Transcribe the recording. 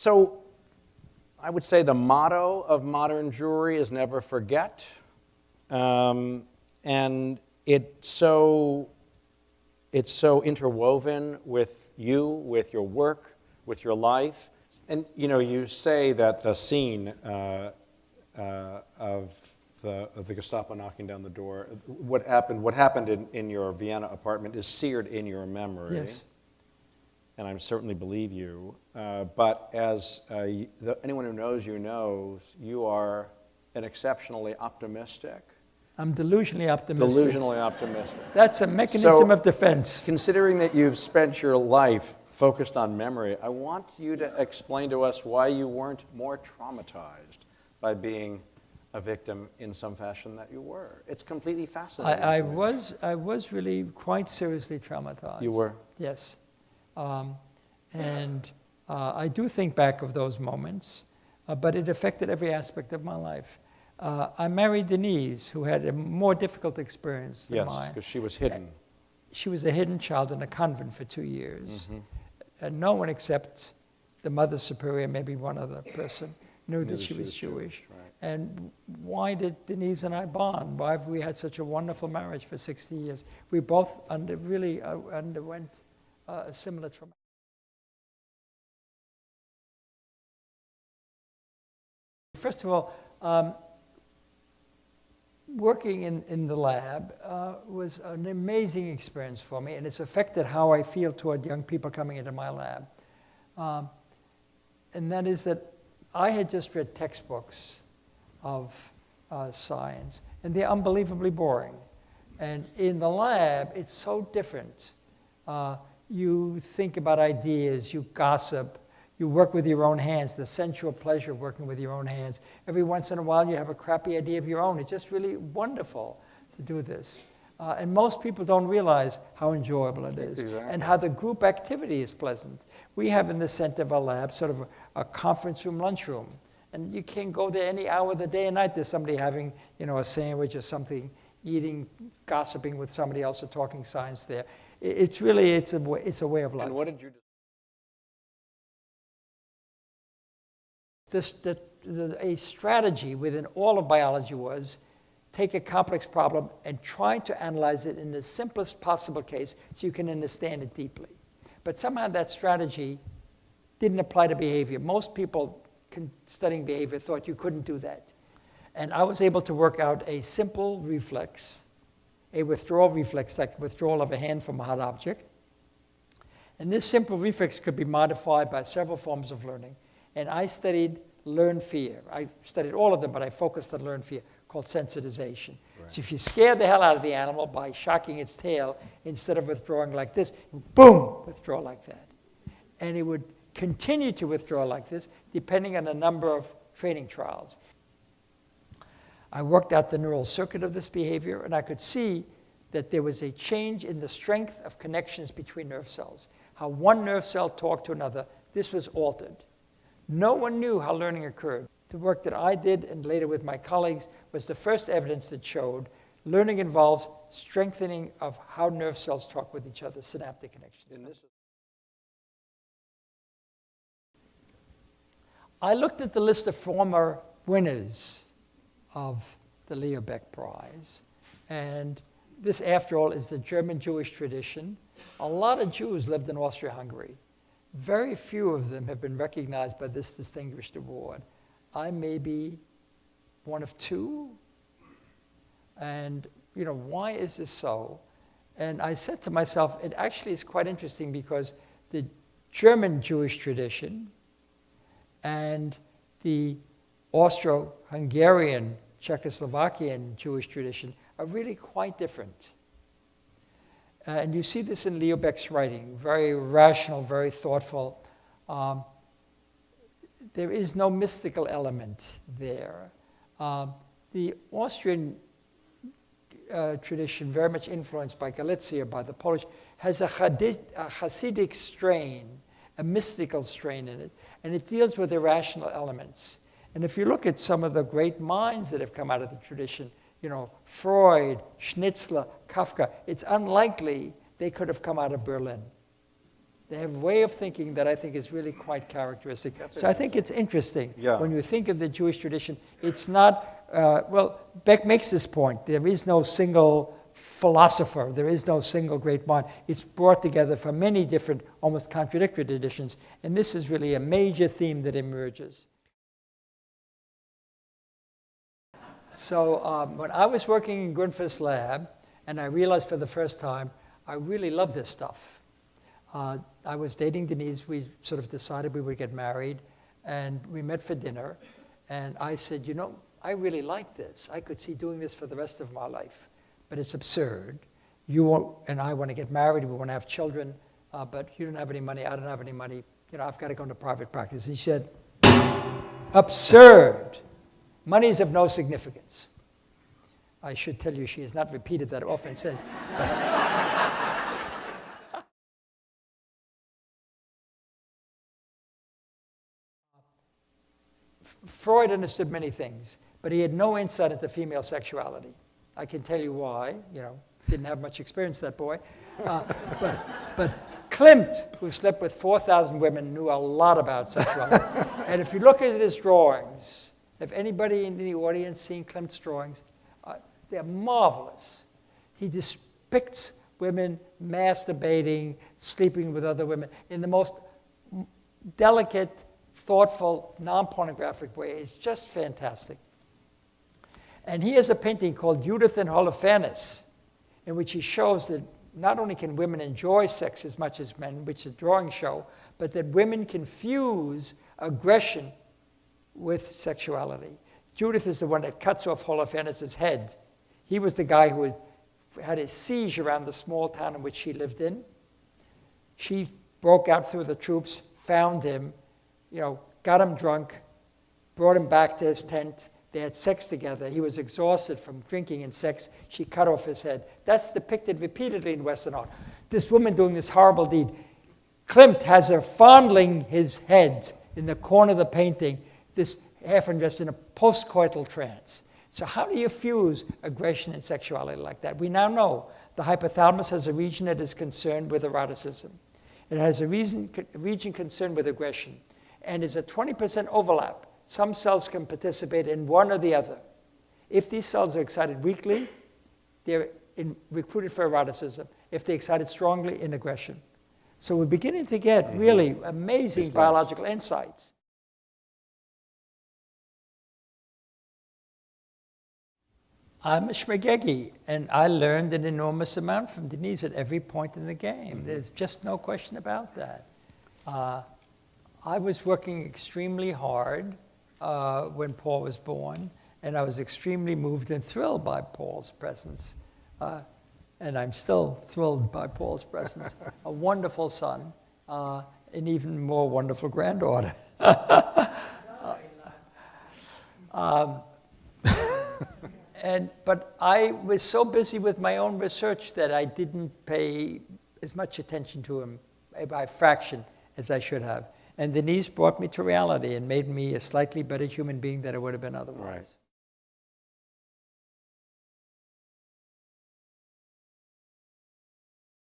So I would say the motto of modern Jewry is never forget. And it's so interwoven with you, with your work, with your life. And you say that the scene of the Gestapo knocking down the door, what happened in your Vienna apartment is seared in your memory. Yes. And I certainly believe you. But as anyone who knows you knows, you are an exceptionally optimistic. I'm delusionally optimistic. Delusionally optimistic. That's a mechanism of defense. Considering that you've spent your life focused on memory, I want you to explain to us why you weren't more traumatized by being a victim in some fashion that you were. It's completely fascinating. I was really quite seriously traumatized. You were? Yes. And I do think back of those moments, but it affected every aspect of my life. I married Denise, who had a more difficult experience than mine. Yes, because she was hidden. She was a hidden child in a convent for 2 years. And no one except the Mother Superior, maybe one other person, knew that she was Jewish. Right. And why did Denise and I bond? Why have we had such a wonderful marriage for 60 years? We both underwent a similar trauma. First of all, working in the lab was an amazing experience for me, and it's affected how I feel toward young people coming into my lab. And that is that I had just read textbooks of science, and they're unbelievably boring. And in the lab, it's so different. You think about ideas, you gossip, you work with your own hands, the sensual pleasure of working with your own hands. Every once in a while, you have a crappy idea of your own. It's just really wonderful to do this. And most people don't realize how enjoyable it is. Exactly. And how the group activity is pleasant. We have in the center of our lab sort of a conference room, lunchroom. And you can go there any hour of the day and night. There's somebody having, a sandwich or something, eating, gossiping with somebody else or talking science there. It's a way of life. And what did you do? A strategy within all of biology was take a complex problem and try to analyze it in the simplest possible case so you can understand it deeply. But somehow that strategy didn't apply to behavior. Most people studying behavior thought you couldn't do that. And I was able to work out a simple reflex, a withdrawal reflex, like withdrawal of a hand from a hot object. And this simple reflex could be modified by several forms of learning. And I studied learned fear. I studied all of them, but I focused on learned fear, called sensitization. Right. So if you scare the hell out of the animal by shocking its tail, instead of withdrawing like this, boom, withdraw like that. And it would continue to withdraw like this, depending on the number of training trials. I worked out the neural circuit of this behavior, and I could see that there was a change in the strength of connections between nerve cells. How one nerve cell talked to another, this was altered. No one knew how learning occurred. The work that I did, and later with my colleagues, was the first evidence that showed learning involves strengthening of how nerve cells talk with each other, synaptic connections. I looked at the list of former winners of the Leo Baeck Prize, and this, after all, is the German Jewish tradition. A lot of Jews lived in Austria-Hungary. Very few of them have been recognized by this distinguished award. I may be one of two. And, why is this so? And I said to myself, it actually is quite interesting because the German Jewish tradition and the Austro-Hungarian, Czechoslovakian Jewish tradition are really quite different. And you see this in Leo Baeck's writing, very rational, very thoughtful. There is no mystical element there. The Austrian tradition, very much influenced by Galicia, by the Polish, has a Hasidic strain, a mystical strain in it, and it deals with irrational elements. And if you look at some of the great minds that have come out of the tradition, Freud, Schnitzler, Kafka, it's unlikely they could have come out of Berlin. They have a way of thinking that I think is really quite characteristic. So I think it's interesting. Yeah. When you think of the Jewish tradition, it's not, well, Beck makes this point. There is no single philosopher. There is no single great mind. It's brought together from many different, almost contradictory traditions. And this is really a major theme that emerges. So when I was working in Grunfus lab, and I realized for the first time, I really love this stuff. I was dating Denise. We sort of decided we would get married, and we met for dinner. And I said, you know, I really like this. I could see doing this for the rest of my life, but it's absurd. You and I want to get married. We want to have children, but you don't have any money. I don't have any money. You know, I've got to go into private practice. He said, absurd. Money is of no significance. I should tell you, she has not repeated that often since. Freud understood many things, but he had no insight into female sexuality. I can tell you why. You know, didn't have much experience, that boy. But Klimt, who slept with 4,000 women, knew a lot about sexuality. And if you look at his drawings, if anybody in the audience seen Klimt's drawings, they're marvelous. He depicts women masturbating, sleeping with other women in the most delicate, thoughtful, non-pornographic way. It's just fantastic. And he has a painting called Judith and Holofernes, in which he shows that not only can women enjoy sex as much as men, which the drawings show, but that women can fuse aggression with sexuality. Judith is the one that cuts off Holofernes' head. He was the guy who had a siege around the small town in which she lived in. She broke out through the troops, found him, you know, got him drunk, brought him back to his tent. They had sex together. He was exhausted from drinking and sex. She cut off his head. That's depicted repeatedly in Western art. This woman doing this horrible deed. Klimt has her fondling his head in the corner of the painting, this half undressed in a post-coital trance. So how do you fuse aggression and sexuality like that? We now know the hypothalamus has a region that is concerned with eroticism. It has a region concerned with aggression. And there's a 20% overlap. Some cells can participate in one or the other. If these cells are excited weakly, they're recruited for eroticism. If they're excited strongly, in aggression. So we're beginning to get really amazing biological insights. I'm a schmagegi, and I learned an enormous amount from Denise at every point in the game. There's just no question about that. I was working extremely hard when Paul was born, and I was extremely moved and thrilled by Paul's presence. And I'm still thrilled by Paul's presence. A wonderful son, an even more wonderful granddaughter. But I was so busy with my own research that I didn't pay as much attention to him by a fraction as I should have. And Denise brought me to reality and made me a slightly better human being than I would have been otherwise. Right.